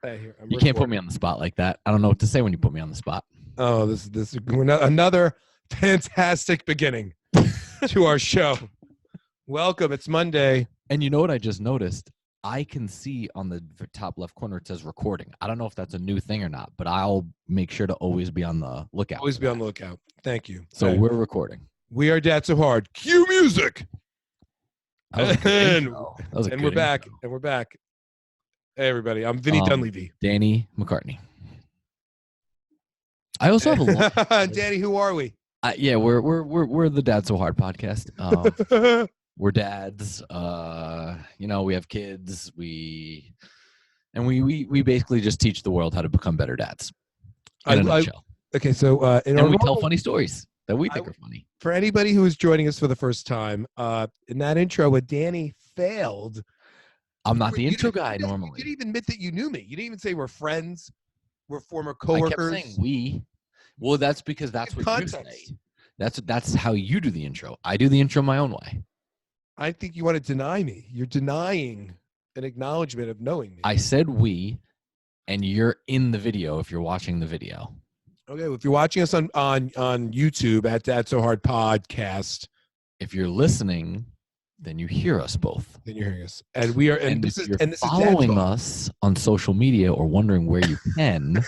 Hey, here, I'm You can't put recording. me on the spot like that. I don't know what to say when you put me on the spot. Oh, this another fantastic beginning to our show. Welcome. It's Monday. And you know what I just noticed? I can see on the top left corner it says recording. I don't know if that's a new thing or not, but I'll make sure to always be on the lookout. Always be on the lookout. Thank you. So we're recording. We are Dad So Hard. Cue music. That was a good intro. That was a And good we're back. intro. And we're back. Hey, everybody. I'm Vinny Dunleavy. Danny McCartney. I also have a long Danny, who are we? Yeah, we're the Dad So Hard podcast. We're dads. We have kids. We basically just teach the world how to become better dads. In a nutshell. Okay, so we tell funny stories that we think are funny. For anybody who is joining us for the first time, in that intro, when Danny failed. I'm not the intro guy normally. You didn't even admit that you knew me. You didn't even say we're friends. We're former coworkers. I kept saying we. Well, that's because that's what context. You say. That's how you do the intro. I do the intro my own way. I think you want to deny me. You're denying an acknowledgement of knowing me. I said we, and you're in the video if you're watching the video. Okay, well, if you're watching us on YouTube at Dad So Hard Podcast. If you're listening, then you hear us both. Then you're hearing us. And we are and this is following us on social media or wondering where you can.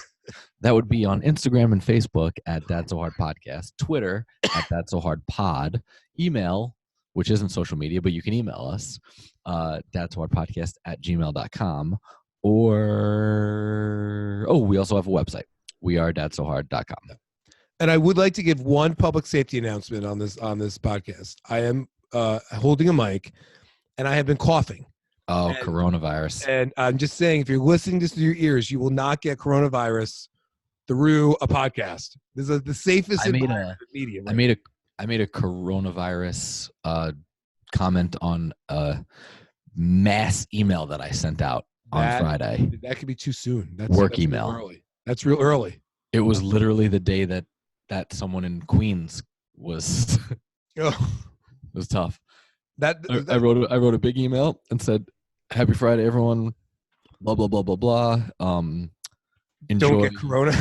That would be on Instagram and Facebook at Dad So Hard Podcast, Twitter at Dad So Hard Pod, email, which isn't social media, but you can email us, dadsohardpodcast at gmail.com, or, we also have a website. We are dadsohard.com. And I would like to give one public safety announcement on this podcast. I am holding a mic, and I have been coughing. Oh, coronavirus. And I'm just saying, if you're listening to this through your ears, you will not get coronavirus through a podcast. This is the safest medium. Right? I made a coronavirus comment on a mass email that I sent out on Friday. That could be too soon. That's work email. Real early. That's real early. It was literally the day that someone in Queens was. It was tough. I wrote a big email and said, "Happy Friday, everyone." Blah blah blah blah blah. Enjoy. Don't get corona.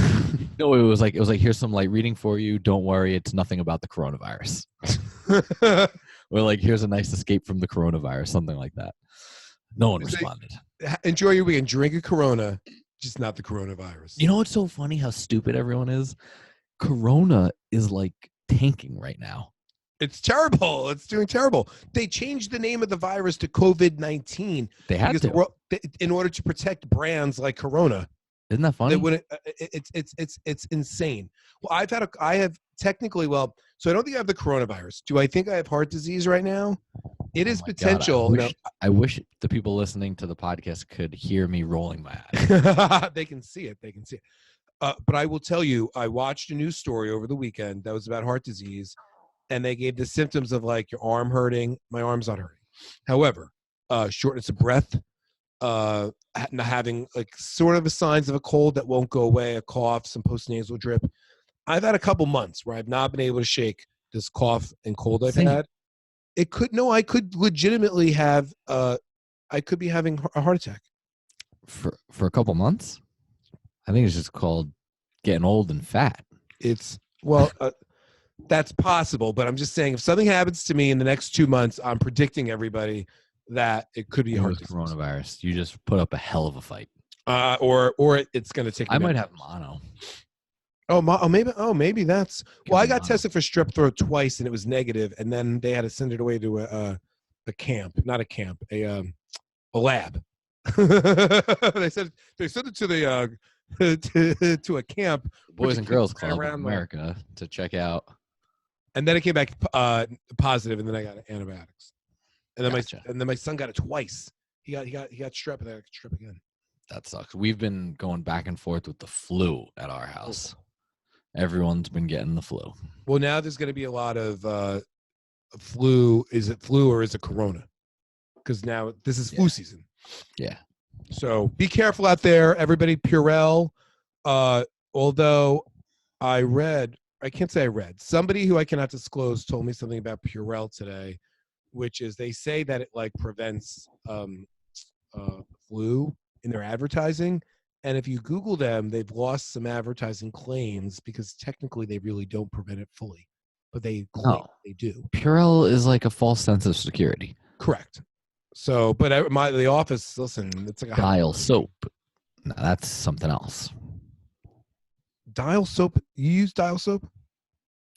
No, it was like here's some light reading for you. Don't worry, it's nothing about the coronavirus. Or like here's a nice escape from the coronavirus, something like that. No one responded. Enjoy your weekend. Drink a Corona, just not the coronavirus. You know what's so funny? How stupid everyone is. Corona is like tanking right now. It's terrible. It's doing terrible. They changed the name of the virus to COVID-19. They had to in order to protect brands like Corona. Isn't that funny? It's insane. Well, I have technically. Well, so I don't think I have the coronavirus. Do I think I have heart disease right now? It is potential. I wish the people listening to the podcast could hear me rolling my eyes. They can see it. But I will tell you, I watched a news story over the weekend that was about heart disease. And they gave the symptoms of like your arm hurting. My arm's not hurting. However, shortness of breath, having like sort of the signs of a cold that won't go away, a cough, some postnasal drip. I've had a couple months where I've not been able to shake this cough and cold I've had. I could legitimately have, I could be having a heart attack. For a couple months? I think it's just called getting old and fat. That's possible, but I'm just saying if something happens to me in the next 2 months, I'm predicting everybody that it could be a heart disease. Coronavirus. You just put up a hell of a fight. Or it's going to take. I might have mono. Maybe that's. Well, I got tested for strep throat twice, and it was negative, and then they had to send it away to a lab. they sent it to the to a camp. Boys and Girls Club in America to check out. And then it came back positive, and then I got antibiotics. And then my son got it twice. He got strep, and then I got strep again. That sucks. We've been going back and forth with the flu at our house. Everyone's been getting the flu. Well, now there's going to be a lot of flu. Is it flu or is it corona? Because now this is flu season. Yeah. So be careful out there, everybody. Purell. Although I can't say I read. Somebody who I cannot disclose told me something about Purell today, which is they say that it like prevents flu in their advertising, And if you Google them, they've lost some advertising claims because technically they really don't prevent it fully, but they claim No. they do. Purell is like a false sense of security. Correct. So, but the office, listen, it's like a Dial soap. No, that's something else. Dial soap. You use Dial soap?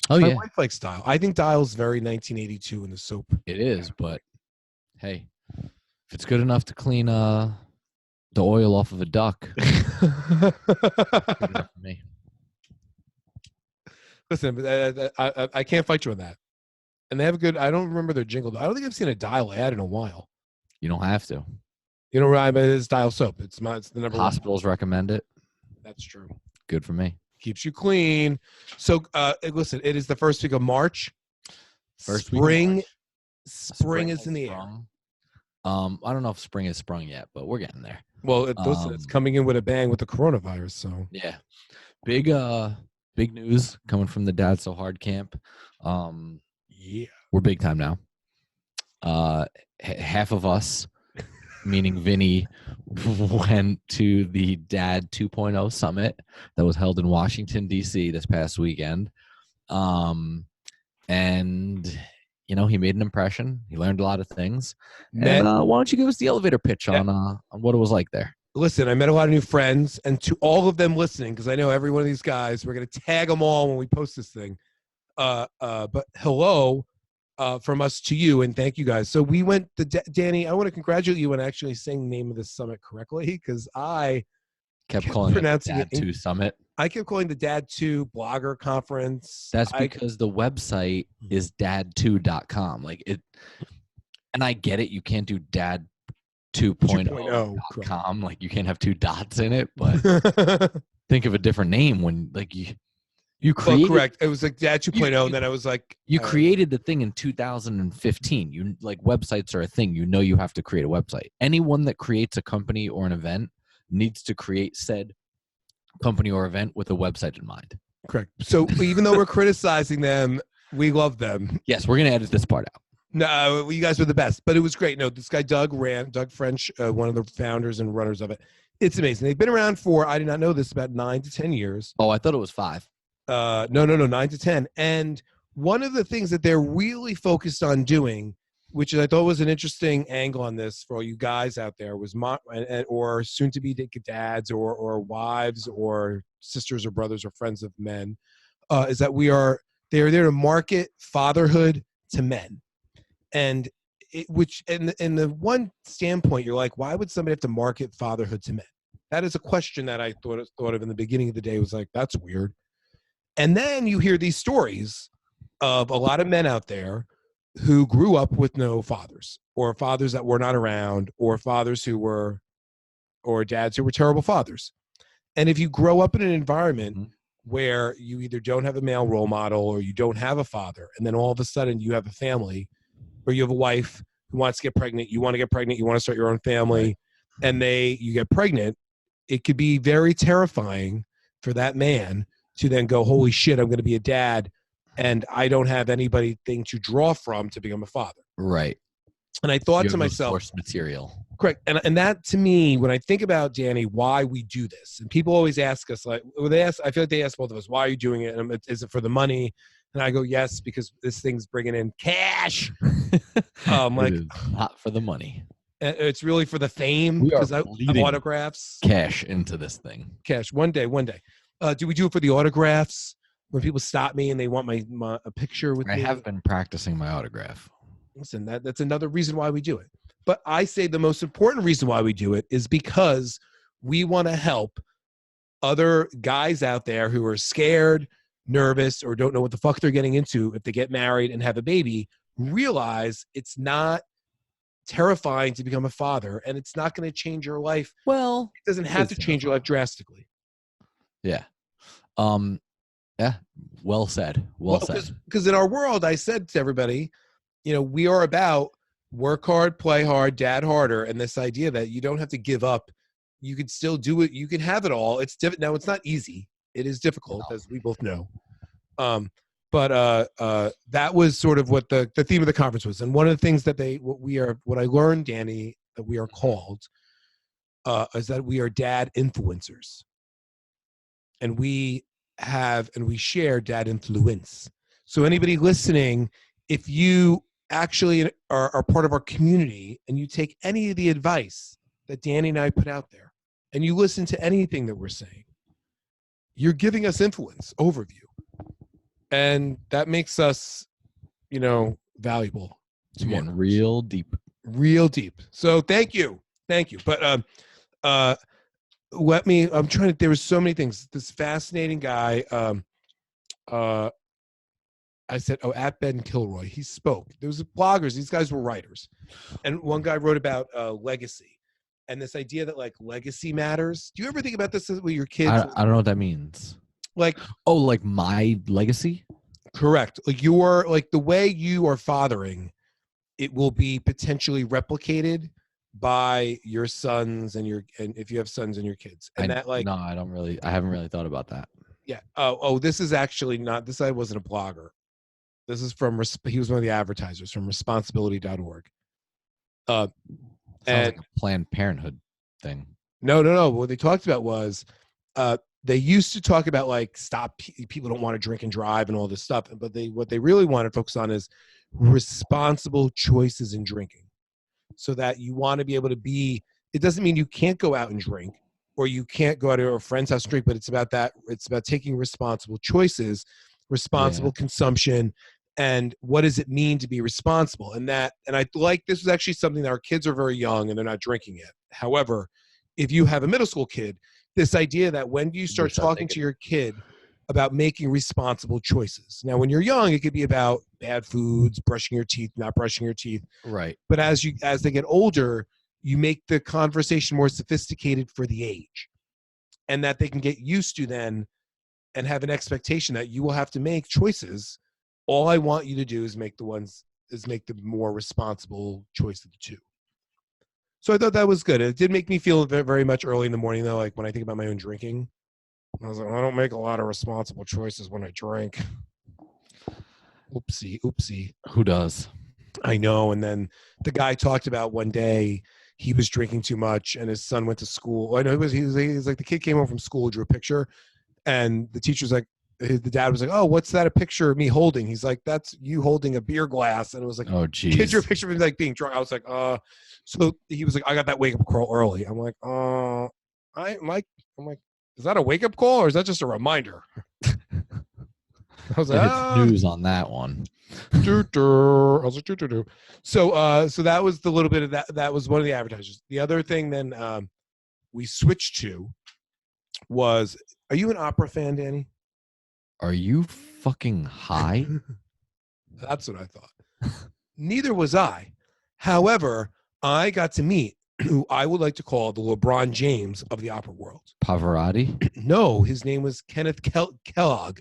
Oh, My yeah. wife likes Dial. I think Dial's very 1982 in the soap. It is, but hey, if it's good enough to clean the oil off of a duck, good enough for me. Listen, I can't fight you on that. And they have a good. I don't remember their jingle. I don't think I've seen a Dial ad in a while. You don't have to. You know, right? But it's Dial soap. It's the number one. Hospitals recommend it. That's true. Good for me. Keeps you clean. So, listen, it is the first week of March. First week of March. Spring is in the air. I don't know if spring has sprung yet, but we're getting there. Well, listen, it's coming in with a bang with the coronavirus. So yeah, big news coming from the Dad So Hard camp. Yeah, we're big time now. Half of us, meaning Vinny, went to the Dad 2.0 summit that was held in Washington, D.C. this past weekend. And, you know, he made an impression. He learned a lot of things. And why don't you give us the elevator pitch on what it was like there? Listen, I met a lot of new friends, and to all of them listening, because I know every one of these guys, we're going to tag them all when we post this thing. But hello from us to you, and thank you guys. So we went to Danny. I want to congratulate you on actually saying the name of this summit correctly, because I kept calling it Dad 2 Summit. I kept calling the Dad 2 blogger conference. That's because the website is dad2.com. Like it, and I get it. You can't do Dad 2.0.com. Like you can't have two dots in it, but think of a different name when like you created. Correct. It was like Dad 2.0, and then I was like, you created the thing in 2015. You like websites are a thing. You know you have to create a website. Anyone that creates a company or an event needs to create said company or event with a website in mind. Correct. So even though we're criticizing them, we love them. Yes, we're gonna edit this part out. No, you guys were the best, but it was great. No, this guy Doug French, one of the founders and runners of it. It's amazing. They've been around for, I did not know this, about 9 to 10 years. Oh, I thought it was 5. No, 9 to 10. And one of the things that they're really focused on doing, which I thought was an interesting angle on this for all you guys out there, was or soon to be dads or wives or sisters or brothers or friends of men, is that they're there to market fatherhood to men. And in the one standpoint, you're like, why would somebody have to market fatherhood to men? That is a question that I thought of in the beginning of the day. Was like, that's weird. And then you hear these stories of a lot of men out there who grew up with no fathers, or fathers that were not around, or fathers or dads who were terrible fathers. And if you grow up in an environment where you either don't have a male role model or you don't have a father, and then all of a sudden you have a family, or you have a wife who wants to get pregnant, you want to get pregnant, you want to start your own family, and you get pregnant, it could be very terrifying for that man to then go, holy shit, I'm going to be a dad, and I don't have anything to draw from to become a father. Right. And I thought to myself, source material. Correct. And that to me, when I think about, Danny, why we do this, and people always ask us, like, I feel like they ask both of us, why are you doing it? And is it for the money? And I go, yes, because this thing's bringing in cash. Like, not for the money. It's really for the fame, because I autographs. Cash into this thing. Cash. One day. Do we do it for the autographs? When people stop me and they want a picture with me? I have been practicing my autograph. Listen, that's another reason why we do it. But I say the most important reason why we do it is because we want to help other guys out there who are scared, nervous, or don't know what the fuck they're getting into if they get married and have a baby, realize it's not terrifying to become a father, and it's not going to change your life. Well, it doesn't have to change your life drastically. Yeah. Yeah. Well said. Well said. Because in our world, I said to everybody, you know, we are about work hard, play hard, dad harder, and this idea that you don't have to give up. You can still do it. You can have it all. It's different. Now, it's not easy. It is difficult, as we both know. But that was sort of what the theme of the conference was. And one of the things that what I learned, Danny, that we are called is that we are dad influencers, and we share dad influence. So anybody listening, if you actually are part of our community and you take any of the advice that Danny and I put out there, and you listen to anything that we're saying, you're giving us influence over you, and that makes us, valuable. It's getting real deep. Real deep. So thank you. But I'm trying to, there were so many things. This fascinating guy, I said, at Ben Kilroy, he spoke. There was bloggers. These guys were writers. And one guy wrote about legacy and this idea that like legacy matters. Do you ever think about this with your kids? I don't know what that means. Like, oh, like my legacy? Correct. Like the way you are fathering, it will be potentially replicated by your sons and if you have sons and your kids. And no, I haven't really thought about that. Yeah. This is actually not, this guy wasn't a blogger. This is he was one of the advertisers from responsibility.org. Sounds like a Planned Parenthood thing. No. What they talked about was, they used to talk about like people don't want to drink and drive and all this stuff, but what they really want to focus on is responsible choices in drinking, so that you want to be able to be. It doesn't mean you can't go out and drink or you can't go out to a friend's house and drink, but it's about that. It's about taking responsible choices, responsible consumption, and what does it mean to be responsible? And I like this was actually something that our kids are very young and they're not drinking yet. However, if you have a middle school kid, this idea that when you start talking to your kid about making responsible choices. Now, when you're young, it could be about bad foods, brushing your teeth, not brushing your teeth. Right. But as they get older, you make the conversation more sophisticated for the age, and that they can get used to then and have an expectation that you will have to make choices. All I want you to do is make the more responsible choice of the two. So I thought that was good. It did make me feel very much early in the morning, though, like when I think about my own drinking. I was like, I don't make a lot of responsible choices when I drink. Oopsie. Who does? I know. And then the guy talked about one day he was drinking too much and his son went to school. I know he was like, the kid came home from school, drew a picture, and the teacher's like, the dad was like, oh, what's that a picture of me holding? He's like, that's you holding a beer glass. And it was like, oh, geez. Kid drew a picture of him like being drunk. I was like, so he was like, I got that wake up call early. I'm like, I'm like, is that a wake up call or is that just a reminder? I was like, news on that one. I was like, doo. So that was the little bit of that. That was one of the advertisers. The other thing then we switched to was, are you an opera fan, Danny? Are you fucking high? That's what I thought. Neither was I. However, I got to meet who I would like to call the LeBron James of the opera world. Pavarotti? No, his name was Kenneth Kellogg.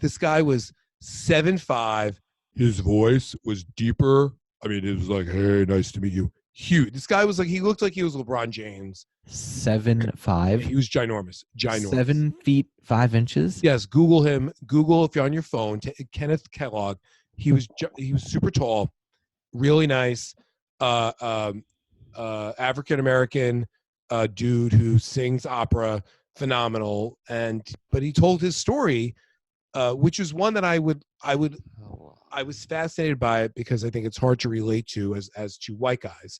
This guy was 7'5". His voice was deeper. I mean, it was like, hey, nice to meet you. Huge. This guy was like, he looked like he was LeBron James. 7'5". He was ginormous. 7 feet 5 inches. Yes, Google him. Google if you're on your phone. Kenneth Kellogg. He was super tall, really nice, African American dude who sings opera, phenomenal. But he told his story, which is one that I was fascinated by it because I think it's hard to relate to as to white guys.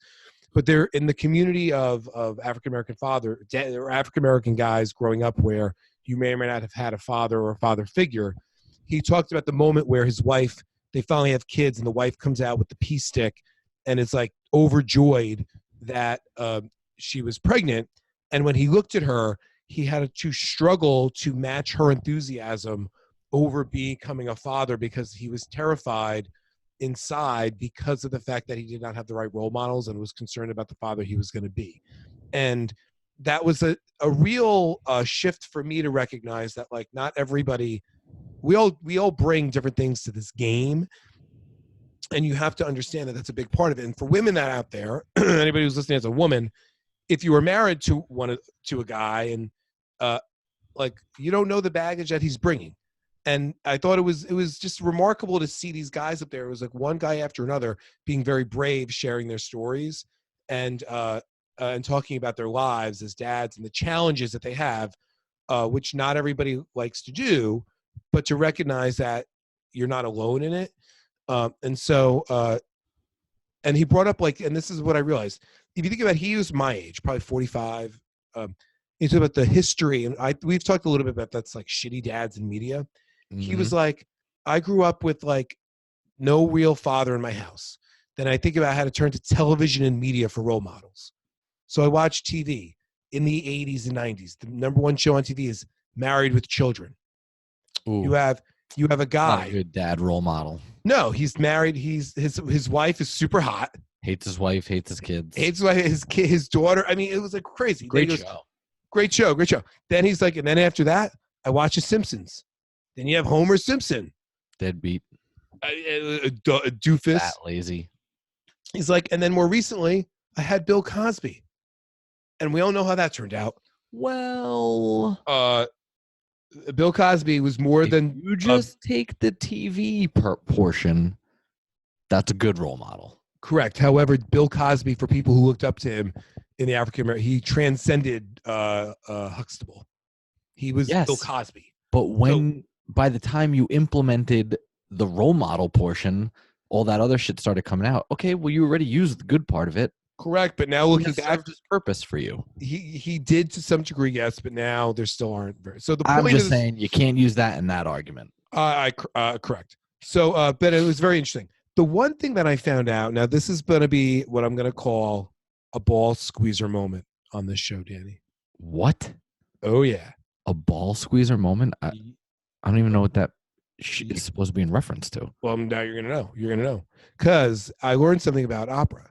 But they're in the community of African American or African American guys growing up where you may or may not have had a father or a father figure. He talked about the moment where his wife, they finally have kids, and the wife comes out with the pee stick and is like overjoyed that she was pregnant. And when he looked at her, he had to struggle to match her enthusiasm over becoming a father because he was terrified inside because of the fact that he did not have the right role models and was concerned about the father he was going to be. And that was a real shift for me to recognize that, like, not everybody, we all bring different things to this game, and you have to understand that that's a big part of it. And for women that out there, anybody who's listening as a woman, if you were married to a guy and like, you don't know the baggage that he's bringing. And I thought it was just remarkable to see these guys up there. It was like one guy after another being very brave, sharing their stories. And and talking about their lives as dads and the challenges that they have, which not everybody likes to do, but to recognize that you're not alone in it. And he brought up and this is what I realized. If you think about, he was my age, probably 45. He talked about the history, and we've talked a little bit about that's like shitty dads in media. He was like, I grew up with no real father in my house. Then I think about how to turn to television and media for role models. So I watched TV in the 80s and 90s. The number one show on TV is Married with Children. Ooh. You have a guy. Not a good dad role model. No, he's married. His wife is super hot. Hates his wife, hates his kids. Hates his daughter. I mean, it was crazy. Great show. Great show. Then he's and then after that, I watch The Simpsons. Then you have Homer Simpson. Deadbeat. A doofus. Fat, lazy. He's and then more recently, I had Bill Cosby. And we all know how that turned out. Well, Bill Cosby was more than... You just take the TV portion, that's a good role model. Correct. However, Bill Cosby, for people who looked up to him in the African American, he transcended Huxtable. He was Bill Cosby. But by the time you implemented the role model portion, all that other shit started coming out. Okay, well, you already used the good part of it. Correct, but now looking back, served his purpose for you. He did to some degree, yes, but now there still aren't very. So the point I'm just saying you can't use that in that argument. Correct. So, but it was very interesting. The one thing that I found out, now this is going to be what I'm going to call a ball squeezer moment on this show, Danny. What? Oh yeah, a ball squeezer moment. I don't even know what that is supposed to be in reference to. Well, now you're going to know. You're going to know because I learned something about opera.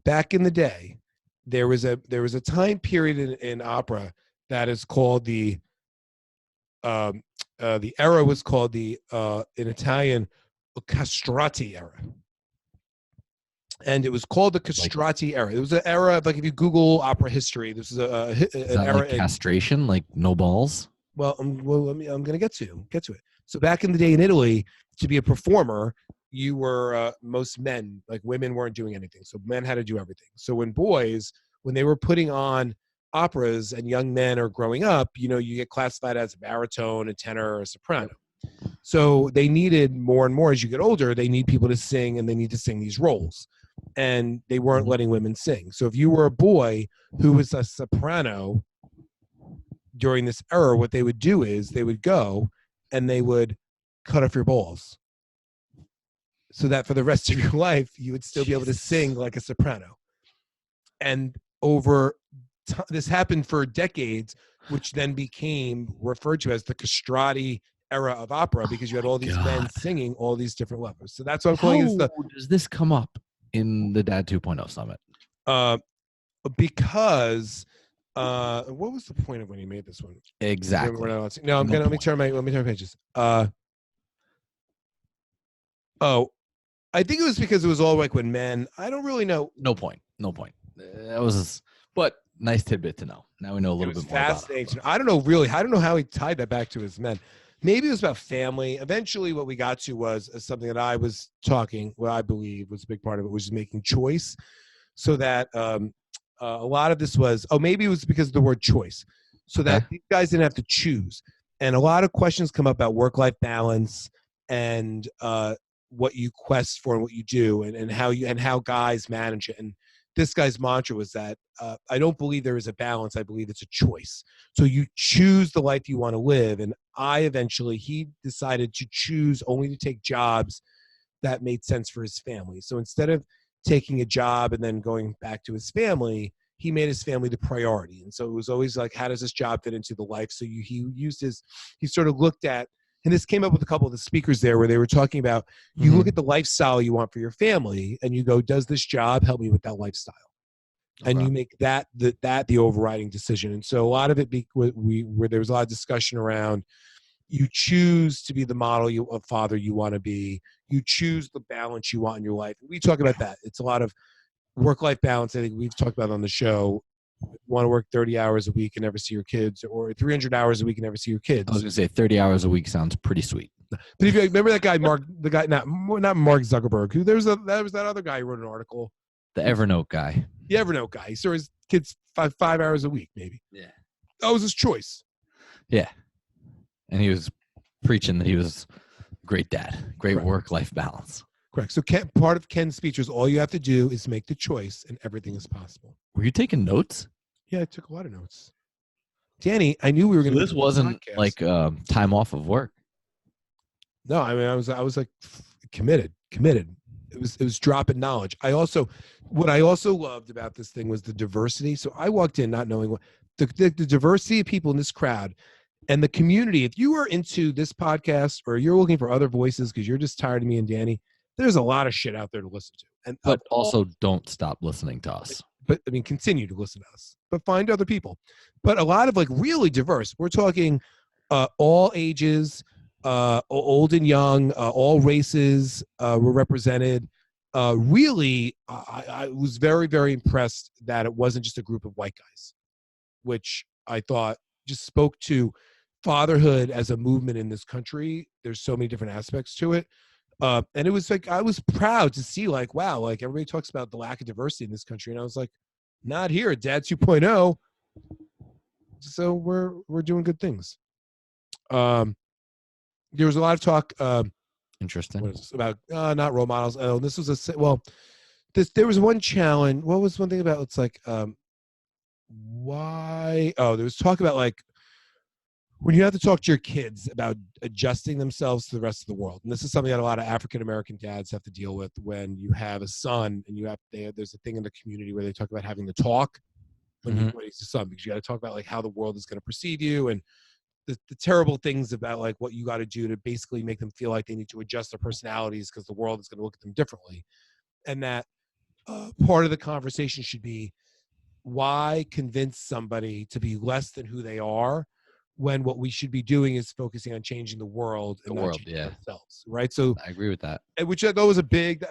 Back in the day, there was a time period in opera that is called the era was called the in Italian castrati era, and it was called the castrati era. It was an era of if you Google opera history, this is an era castration, no balls. Well, I'm going to get to it. So back in the day in Italy, to be a performer, you were most men, women weren't doing anything. So men had to do everything. So when they were putting on operas and young men are growing up, you get classified as a baritone, a tenor, or a soprano. So they needed more and more as you get older, they need people to sing and they need to sing these roles. And they weren't letting women sing. So if you were a boy who was a soprano during this era, what they would do is they would go and they would cut off your balls, so that for the rest of your life, you would still be able to sing like a soprano. And this happened for decades, which then became referred to as the castrati era of opera because you had all these men singing all these different levels. So that's what I'm calling it. Does this come up in the Dad 2.0 Summit? Because what was the point of when he made this one? Exactly. No, let me turn pages. I think it was because it was all when men. I don't really know. No point. That was, but nice tidbit to know. Now we know a little bit more about it. I don't know really. I don't know how he tied that back to his men. Maybe it was about family. Eventually, what we got to was something that I was talking. What I believe was a big part of it was making choice, so that a lot of this was. Maybe it was because of the word choice, so that these guys didn't have to choose. And a lot of questions come up about work-life balance and what you quest for and what you do and how guys manage it. And this guy's mantra was that I don't believe there is a balance. I believe it's a choice. So you choose the life you want to live. And he decided to choose only to take jobs that made sense for his family. So instead of taking a job and then going back to his family, he made his family the priority. And so it was always how does this job fit into the life? So he sort of looked at, and this came up with a couple of the speakers there where they were talking about, you look at the lifestyle you want for your family and you go, does this job help me with that lifestyle? Okay. And you make that the overriding decision. And so a lot of it, where there was a lot of discussion around, you choose to be the model of father you want to be. You choose the balance you want in your life. We talk about that. It's a lot of work-life balance. I think we've talked about on the show. You want to work 30 hours a week and never see your kids, or 300 hours a week and never see your kids. I was going to say 30 hours a week sounds pretty sweet. But if you remember that guy, not Mark Zuckerberg, who there was that other guy who wrote an article. The Evernote guy. The Evernote guy. He saw his kids 5 hours a week, maybe. Yeah. That was his choice. Yeah. And he was preaching that he was a great dad, great Correct. work-life balance. Correct. So part of Ken's speech was all you have to do is make the choice and everything is possible. Were you taking notes? Yeah, I took a lot of notes. Danny, I knew we were going to. This wasn't like time off of work. No, I mean, I was like committed. It was dropping knowledge. What I also loved about this thing was the diversity. So I walked in not knowing what the diversity of people in this crowd and the community. If you are into this podcast or you're looking for other voices because you're just tired of me and Danny, there's a lot of shit out there to listen to. But also don't stop listening to us. But I mean, continue to listen to us, but find other people. But a lot of like really diverse. We're talking all ages, old and young, all races were represented. Really, I was very, very impressed that it wasn't just a group of white guys, which I thought just spoke to fatherhood as a movement in this country. There's so many different aspects to it. And it was like, I was proud to see like, wow, like everybody talks about the lack of diversity in this country. And I was like, not here at Dad 2.0. So we're doing good things. There was a lot of talk. Interesting. About not role models. Oh, this was there was one challenge. What was one thing about? It's like, why? Oh, there was talk about like, when you have to talk to your kids about adjusting themselves to the rest of the world, and this is something that a lot of African-American dads have to deal with when you have a son and there's a thing in the community where they talk about having the talk when you raise a son, because you got to talk about like how the world is going to perceive you and the terrible things about like what you got to do to basically make them feel like they need to adjust their personalities because the world is going to look at them differently. And that part of the conversation should be, why convince somebody to be less than who they are when what we should be doing is focusing on changing the world and not changing ourselves, right? So I agree with that. Which I thought was a big,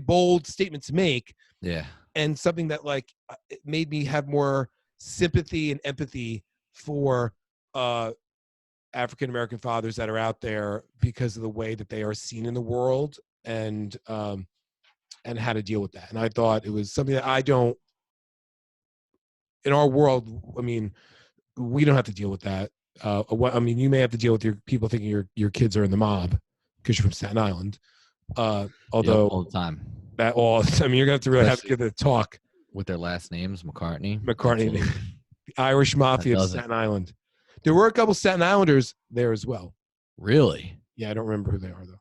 bold statement to make. Yeah. And something that like it made me have more sympathy and empathy for African-American fathers that are out there because of the way that they are seen in the world and how to deal with that. And I thought it was something that in our world, I mean, we don't have to deal with that. I mean, you may have to deal with your people thinking your kids are in the mob because you're from Staten Island. Although all the time. I mean, you're gonna have to really have to give it a talk with their last names, McCartney, the Irish Mafia of Staten Island. There were a couple Staten Islanders there as well. Really? Yeah, I don't remember who they are though.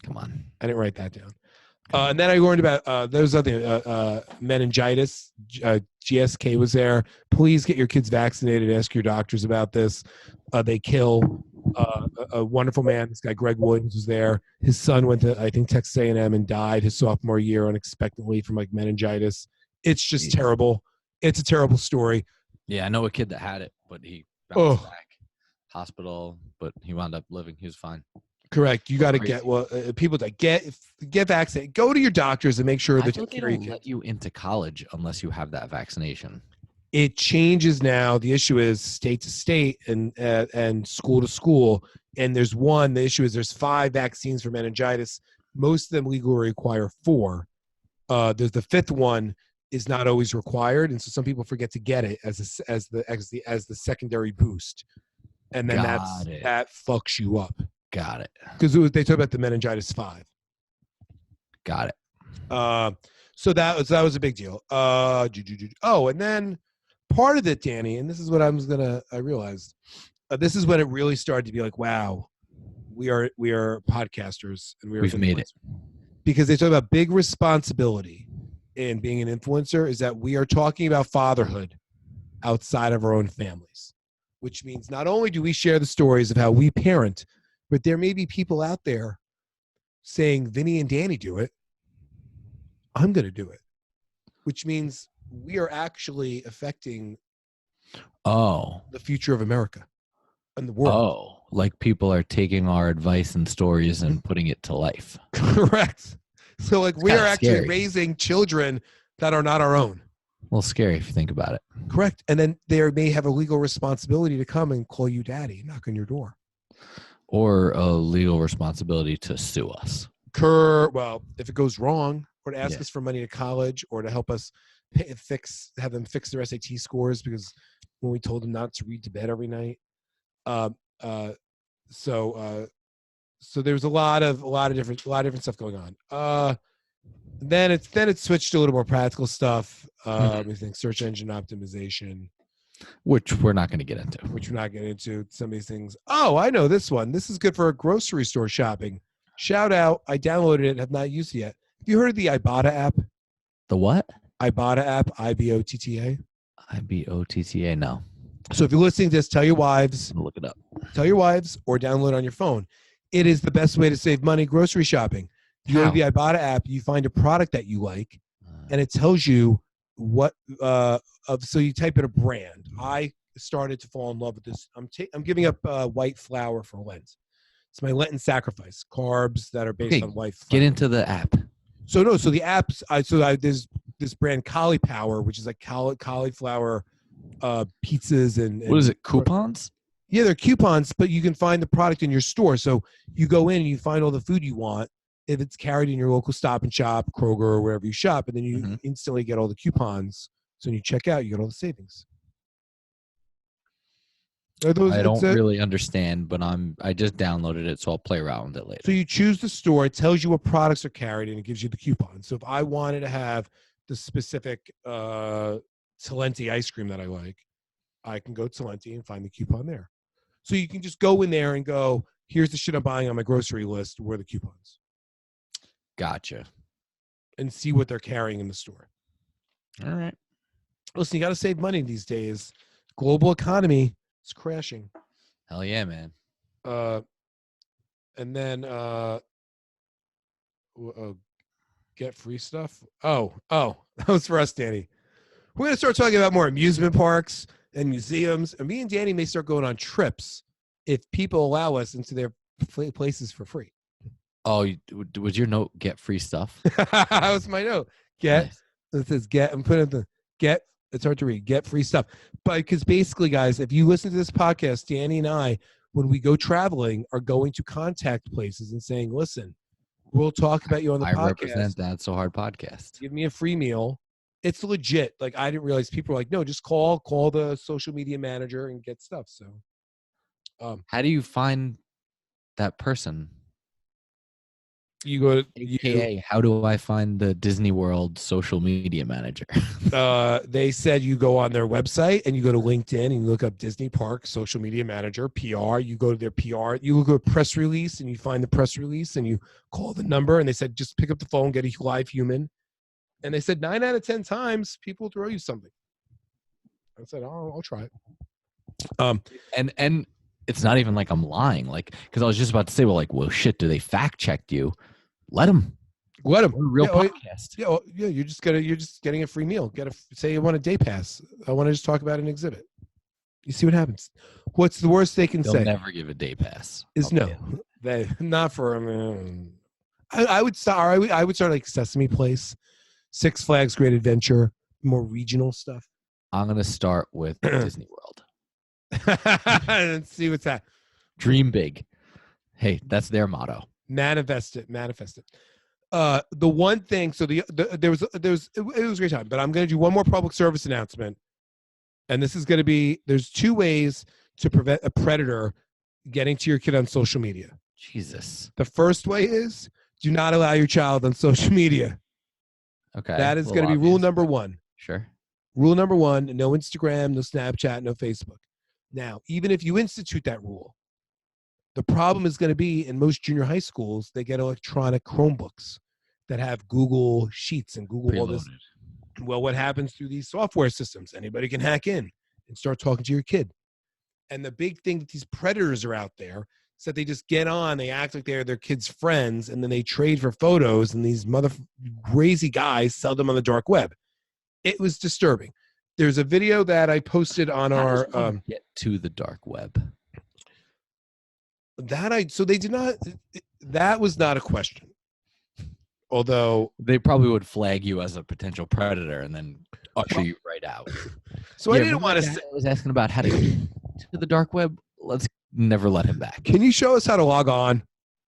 Come on, I didn't write that down. And then I learned about there's other meningitis. GSK was there. Please get your kids vaccinated. Ask your doctors about this. They kill a wonderful man. This guy Greg Williams was there. His son went to I think Texas A&M and died his sophomore year unexpectedly from like meningitis. It's just terrible. It's a terrible story. Yeah, I know a kid that had it, but he bounced back. Hospital, but he wound up living. He was fine. Correct. You got to get people that get vaccinated. Go to your doctors and make sure that they don't let you into college unless you have that vaccination. It changes now. The issue is state to state and school to school. And there's one. The issue is there's 5 vaccines for meningitis. Most of them legally require 4. There's the 5th one is not always required, and so some people forget to get it as the secondary boost, and then that fucks you up. Got it. Because they talk about the meningitis 5. Got it. So that was a big deal. And then part of it, Danny, and this is what I realized. This is when it really started to be like, wow, we are podcasters and we've made it. Because they talk about big responsibility in being an influencer is that we are talking about fatherhood outside of our own families, which means not only do we share the stories of how we parent, but there may be people out there saying, Vinny and Danny do it. I'm going to do it, which means we are actually affecting the future of America and the world. Oh, like people are taking our advice and stories and putting it to life. Correct. So like we are actually raising children that are not our own. A little scary if you think about it. Correct. And then they may have a legal responsibility to come and call you daddy, knock on your door. Or a legal responsibility to sue us. Well, if it goes wrong, or to ask us for money to college, or to help us have them fix their SAT scores because when we told them not to read to bed every night. Uh, uh, so there's a lot of different stuff going on. Then it's switched to a little more practical stuff. We think search engine optimization, which we're not going to get into. Which we're not getting into some of these things. Oh, I know this one. This is good for grocery store shopping. Shout out! I downloaded it. Have not used it yet. Have you heard of the Ibotta app? The what? Ibotta app. IBOTTA. IBOTTA. No. So if you're listening to this, tell your wives. Look it up. Tell your wives or download it on your phone. It is the best way to save money grocery shopping. You go to the Ibotta app, you find a product that you like, and it tells you what. So you type in a brand. I started to fall in love with this. I'm giving up white flour for Lent. It's my Lenten sacrifice. Carbs that are based on white flour. Get into the app. So the apps. There's this brand Cauliflower, which is like cauliflower pizzas and what is it? Coupons? Yeah, they're coupons, but you can find the product in your store. So you go in and you find all the food you want. If it's carried in your local Stop and Shop, Kroger, or wherever you shop, and then you instantly get all the coupons. So when you check out, you get all the savings. I don't really understand, but I just downloaded it, so I'll play around with it later. So you choose the store. It tells you what products are carried, and it gives you the coupon. So if I wanted to have the specific Talenti ice cream that I like, I can go to Talenti and find the coupon there. So you can just go in there and go, here's the shit I'm buying on my grocery list. Where are the coupons? Gotcha. And see what they're carrying in the store. All right. Listen, you got to save money these days. Global economy is crashing. Hell yeah, man. And then get free stuff. Oh, that was for us, Danny. We're going to start talking about more amusement parks and museums. And me and Danny may start going on trips if people allow us into their places for free. Oh, was your note get free stuff? That was my note. It says get. I'm putting the get. It's hard to read. Get free stuff. But because basically, guys, if you listen to this podcast, Danny and I, when we go traveling, are going to contact places and saying, listen, we'll talk about you on the podcast. I represent That's So Hard podcast. Give me a free meal. It's legit. Like, I didn't realize people were like, no, just call the social media manager and get stuff. So how do you find that person? You go to AKA, how do I find the Disney World social media manager? They said you go on their website and you go to LinkedIn and you look up Disney Park social media manager, PR. You go to their PR. You look at a press release and you find the press release and you call the number and they said just pick up the phone, get a live human. And they said 9 out of 10 times people throw you something. I said, oh, I'll try it. And it's not even like I'm lying, like, because I was just about to say, well, shit, do they fact check you? Let them. We're a real podcast. You're just getting a free meal. Say you want a day pass. I want to just talk about an exhibit. You see what happens. What's the worst they can say? They'll never give a day pass. Is no. They not for. I would start. I would start like Sesame Place, Six Flags Great Adventure, more regional stuff. I'm gonna start with Disney World. And see what's that. Dream big. Hey, that's their motto. Manifest it. The one thing. So it was a great time. But I'm going to do one more public service announcement, and this is going to be. There's 2 ways to prevent a predator getting to your kid on social media. Jesus. The first way is do not allow your child on social media. Okay. That is going to be rule number 1. Sure. Rule number 1: no Instagram, no Snapchat, no Facebook. Now, even if you institute that rule, the problem is going to be in most junior high schools, they get electronic Chromebooks that have Google Sheets and Google all this. Well, what happens through these software systems? Anybody can hack in and start talking to your kid. And the big thing that these predators are out there is that they just get on, they act like they're their kids' friends, and then they trade for photos, and these crazy guys sell them on the dark web. It was disturbing. There's a video that I posted on our get to the dark web. So they did not. That was not a question. Although they probably would flag you as a potential predator and then usher you right out. So I didn't want to. I was asking about how to get to the dark web. Let's never let him back. Can you show us how to log on?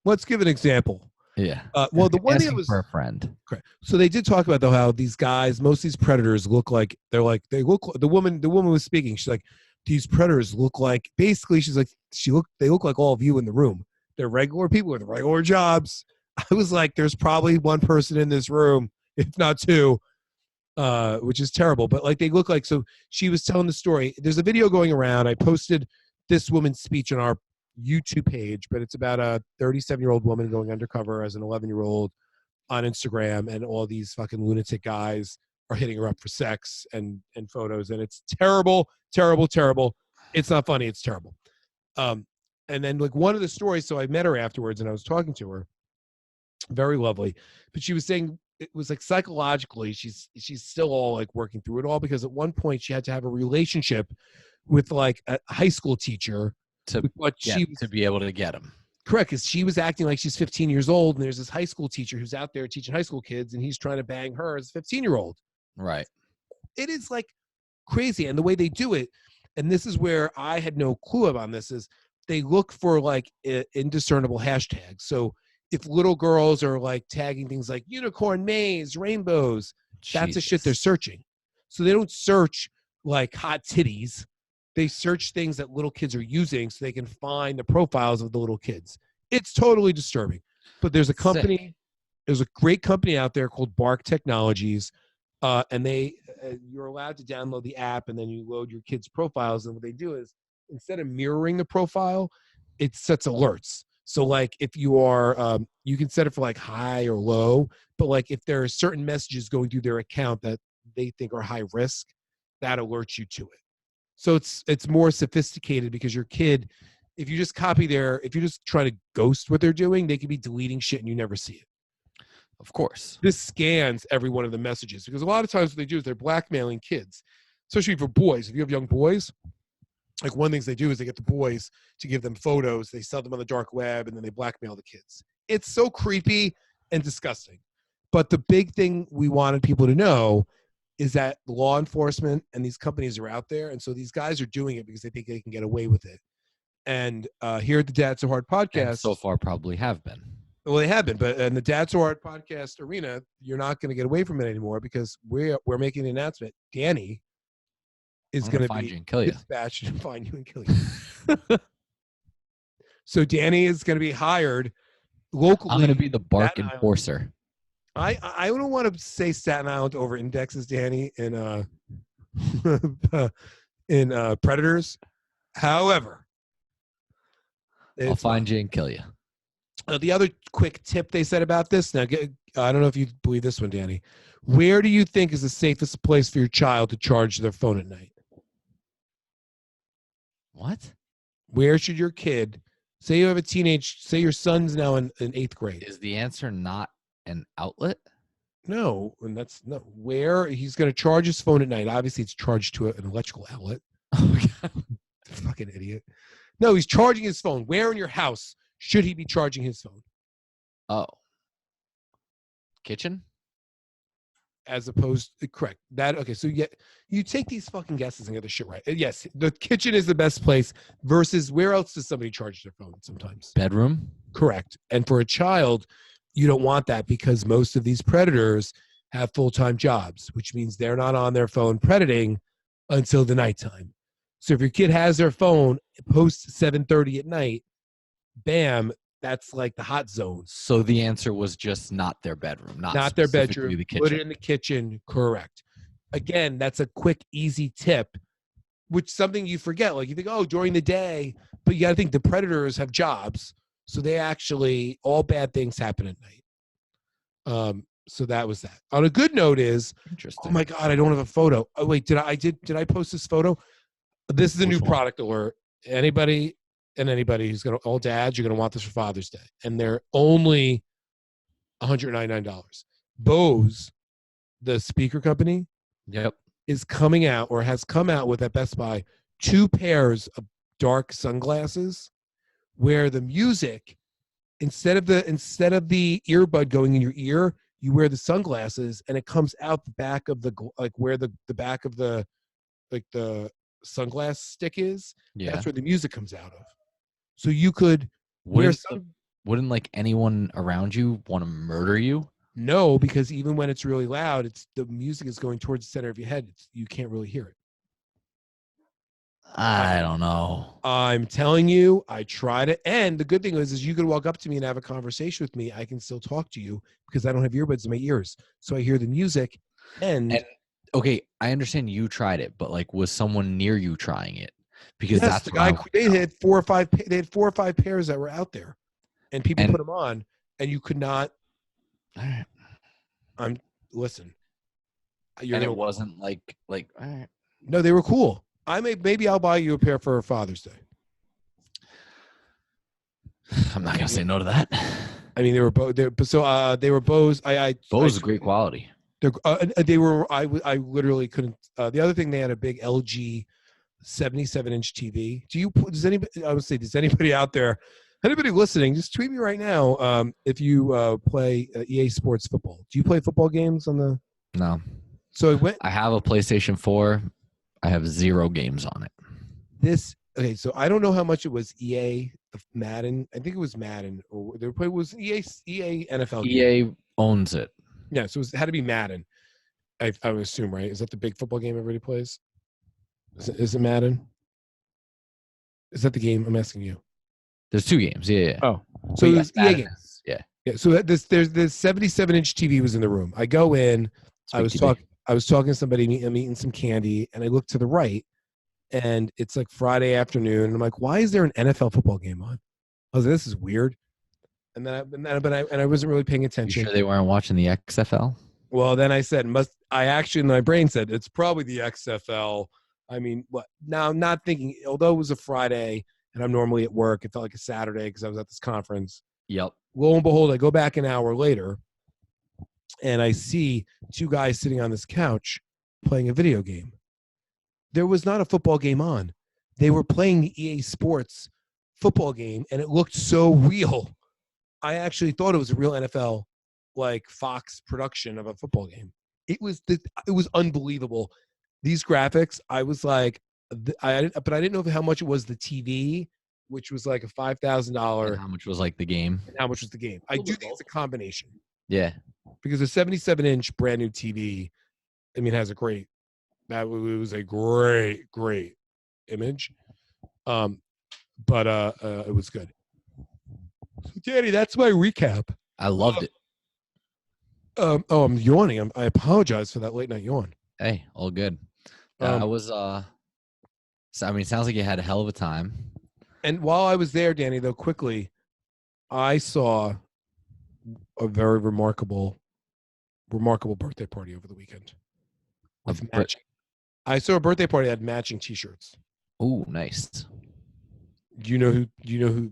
Let's give an example. Yeah. Well, the one thing Asking was for a friend. correct. So they did talk about though how these guys, most of these predators look like they look. The woman was speaking. She's like, these predators look like basically. She's like, they look like all of you in the room. They're regular people with regular jobs. I was like, there's probably one person in this room, if not two, which is terrible. But like they look like. So she was telling the story. There's a video going around. I posted this woman's speech on our YouTube page, but it's about a 37-year-old woman going undercover as an 11-year-old on Instagram, and all these fucking lunatic guys are hitting her up for sex and photos, and it's terrible, terrible, terrible. It's not funny. It's terrible. And then like one of the stories. So I met her afterwards, and I was talking to her. Very lovely, but she was saying it was like psychologically she's still all like working through it all, because at one point she had to have a relationship with like a high school teacher To be able to get him. correct, because she was acting like she's 15 years old, and there's this high school teacher who's out there teaching high school kids, and he's trying to bang her as a 15-year-old. Right. It is like crazy, and the way they do it, and this is where I had no clue about this, is they look for like indiscernible hashtags. So if little girls are like tagging things like unicorn maze, rainbows, that's the shit they're searching. So they don't search like hot titties. They search things that little kids are using so they can find the profiles of the little kids. It's totally disturbing. But there's a company, there's a great company out there called Bark Technologies, and you're allowed to download the app, and then you load your kids' profiles. And what they do is, instead of mirroring the profile, it sets alerts. So like if you are, you can set it for like high or low, but like if there are certain messages going through their account that they think are high risk, that alerts you to it. So it's more sophisticated, because your kid, if you just if you just try to ghost what they're doing, they could be deleting shit and you never see it. Of course. This scans every one of the messages, because a lot of times what they do is they're blackmailing kids, especially for boys. If you have young boys, like one of the things they do is they get the boys to give them photos. They sell them on the dark web, and then they blackmail the kids. It's so creepy and disgusting. But the big thing we wanted people to know is that law enforcement and these companies are out there. And so these guys are doing it because they think they can get away with it. And here at the Dad So Hard podcast, and so far probably have been. Well, they have been, but in the Dad So Hard podcast arena, you're not going to get away from it anymore, because we're making an announcement. Danny is going to find you and kill you. Dispatched to find you and kill you. So Danny is going to be hired locally. I'm going to be the Bark enforcer. I don't want to say Staten Island over indexes Danny in Predators. However, I'll find you and kill you. The other quick tip they said about this. Now, I don't know if you believe this one, Danny. Where do you think is the safest place for your child to charge their phone at night? What? Where should your kid, say you have a say your son's now in 8th grade. Is the answer not an outlet? No, and that's no. Where he's going to charge his phone at night. Obviously, it's charged to an electrical outlet. Fucking idiot. No, he's charging his phone. Where in your house should he be charging his phone? Oh. Kitchen? As opposed to, correct. Okay, so you take these fucking guesses and get the shit right. Yes, the kitchen is the best place, versus where else does somebody charge their phone sometimes? Bedroom? Correct. And for a child, you don't want that, because most of these predators have full-time jobs, which means they're not on their phone predating until the nighttime. So if your kid has their phone post 7:30 at night, bam, that's like the hot zone. So the answer was just not their bedroom, not their bedroom. The kitchen. Put it in the kitchen. Correct. Again, that's a quick, easy tip, which something you forget. Like you think, oh, during the day, but you got to think the predators have jobs, so they actually, all bad things happen at night. So that was that. On a good note is, interesting. Oh my God, I don't have a photo. Oh wait, did I post this photo? This is a new product alert. Anybody who's going to, all dads, you're going to want this for Father's Day. And they're only $199. Bose, the speaker company, is coming out, or has come out with at Best Buy, 2 pairs of dark sunglasses where the music, instead of the earbud going in your ear, you wear the sunglasses and it comes out the back of the, like where the back of the, like the sunglass stick is. Yeah. That's where the music comes out of. So you could wear wouldn't like anyone around you want to murder you? No, because even when it's really loud, it's the music is going towards the center of your head. You can't really hear it. I don't know. I'm telling you, I tried it. And the good thing is you could walk up to me and have a conversation with me. I can still talk to you because I don't have earbuds in my ears. So I hear the music. And okay, I understand you tried it, but like, was someone near you trying it? Because yes, that's the what I guy, want to know. they had 4 or 5 pairs that were out there and people put them on and you could not. All right. Listen. And it wasn't like, all right. No, they were cool. Maybe I'll buy you a pair for Father's Day. I'm not gonna say no to that. I mean, they were both. They were Bose. Bose is great quality. They were. I literally couldn't. The other thing, they had a big LG 77-inch TV. Does anybody? I would say, does anybody out there? Anybody listening? Just tweet me right now. If you play EA Sports football, do you play football games on the? No. So it went. I have a PlayStation 4. I have 0 games on it. Okay, so I don't know how much it was EA Madden. I think it was Madden, or it was EA NFL. EA game. owns it. Yeah, so it had to be Madden. I would assume, right? Is that the big football game everybody plays? Is it Madden? Is that the game? I'm asking you. There's 2 games. Yeah. Oh, so it was EA games. Yeah. So there's 77-inch TV was in the room. I go in. I was talking to somebody. I'm eating some candy, and I look to the right, and it's like Friday afternoon. And I'm like, why is there an NFL football game on? I was like, this is weird. And then I wasn't really paying attention. You sure they weren't watching the XFL? Well, then I said, my brain said, it's probably the XFL. I mean, what? Now I'm not thinking, although it was a Friday and I'm normally at work, it felt like a Saturday because I was at this conference. Yep. Lo and behold, I go back an hour later and I see 2 guys sitting on this couch playing a video game. There was not a football game on. They were playing the EA Sports football game, and it looked so real. I actually thought it was a real NFL, like Fox production of a football game. It was unbelievable. These graphics, I was like, but I didn't know how much it was the TV, which was like a $5,000. How much was like the game? And how much was the game? I do think it's a combination. Yeah. Because a 77-inch brand new TV, I mean, has it was a great image. But it was good. So Danny, that's my recap. I loved it. I'm yawning. I apologize for that late night yawn. Hey, all good. I was so, I mean, it sounds like you had a hell of a time. And while I was there, Danny, though, quickly, I saw a very remarkable birthday party over the weekend. I saw a birthday party that had matching T-shirts. Oh, nice. Do you know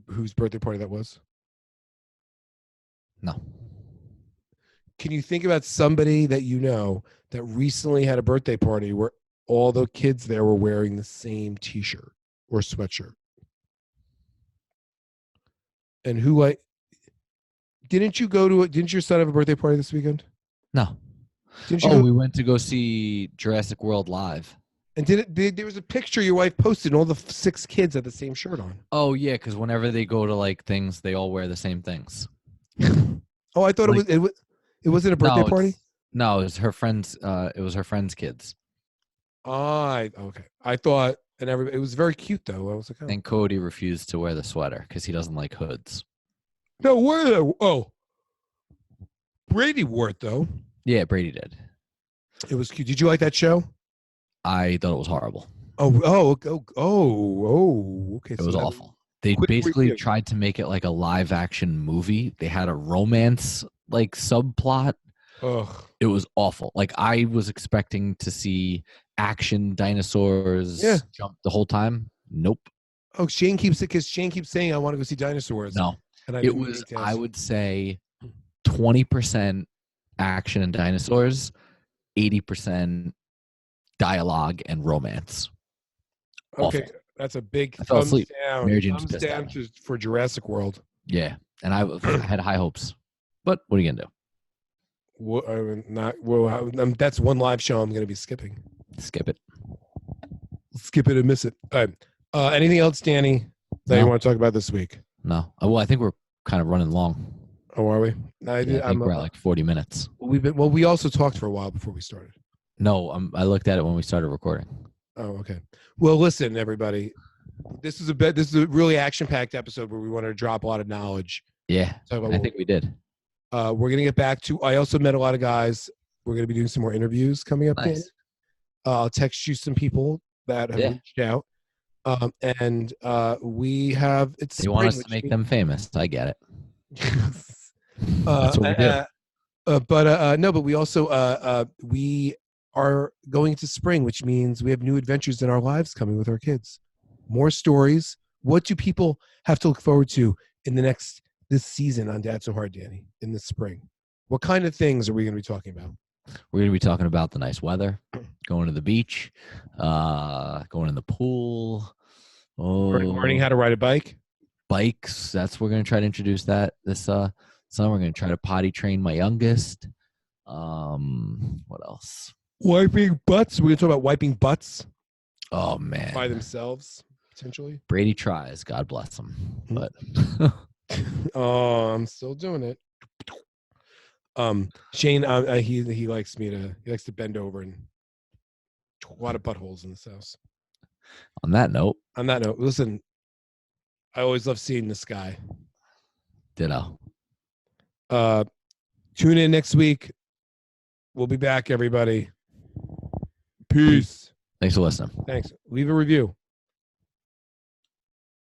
whose birthday party that was? No. Can you think about somebody that you know that recently had a birthday party where all the kids there were wearing the same T-shirt or sweatshirt? And didn't your son have a birthday party this weekend? No. We went to go see Jurassic World live. And there was a picture your wife posted, and all the 6 kids had the same shirt on. Oh yeah, because whenever they go to like things, they all wear the same things. Oh, I thought it wasn't a birthday party. No, it was her friends. It was her friends' kids. Okay. I thought, and it was very cute though. I was like, oh. And Cody refused to wear the sweater because he doesn't like hoods. No, Brady wore it though. Yeah, Brady did. It was cute. Did you like that show? I thought it was horrible. Okay. It was awful. They basically tried to make it like a live action movie. They had a romance like subplot. Ugh. It was awful. Like I was expecting to see action dinosaurs jump the whole time. Nope. Oh, Shane keeps saying I want to go see dinosaurs. No. And I would say 20% action and dinosaurs, 80% dialogue and romance. Okay, awful. That's a big thumbs down. Mary Jane's thumbs down for Jurassic World. Yeah, and I had high hopes, but what are you gonna do? That's one live show I'm going to be skipping. Skip it. Skip it and miss it. All right. Anything else, Danny, that you want to talk about this week? No. Well, I think we're kind of running long. Oh, are we? I think we're at like 40 minutes. We also talked for a while before we started. No, I looked at it when we started recording. Oh, okay. Well, listen, everybody. This is a really action-packed episode where we wanted to drop a lot of knowledge. Yeah, I think we did. We're gonna get back to. I also met a lot of guys. We're gonna be doing some more interviews coming up. Nice. I'll text you some people that have reached out. And we have. They want us to make them famous. I get it. That's what we do. But we also we are going to spring, which means we have new adventures in our lives coming with our kids. More stories. What do people have to look forward to in this season on Dad So Hard, Danny, in the spring? What kind of things are we going to be talking about? We're going to be talking about the nice weather, going to the beach, going in the pool. Learning how to ride a bike. Bikes. We're going to try to introduce that this summer. We're going to try to potty train my youngest. What else? Wiping butts. We're going to talk about wiping butts. Oh, man. By themselves, potentially. Brady tries. God bless him. But oh, I'm still doing it. Shane, he likes to bend over and a lot of buttholes in this house. On that note, listen, I always love seeing this guy. Ditto. Tune in next week. We'll be back, everybody. Peace. Thanks for listening. Thanks. Leave a review.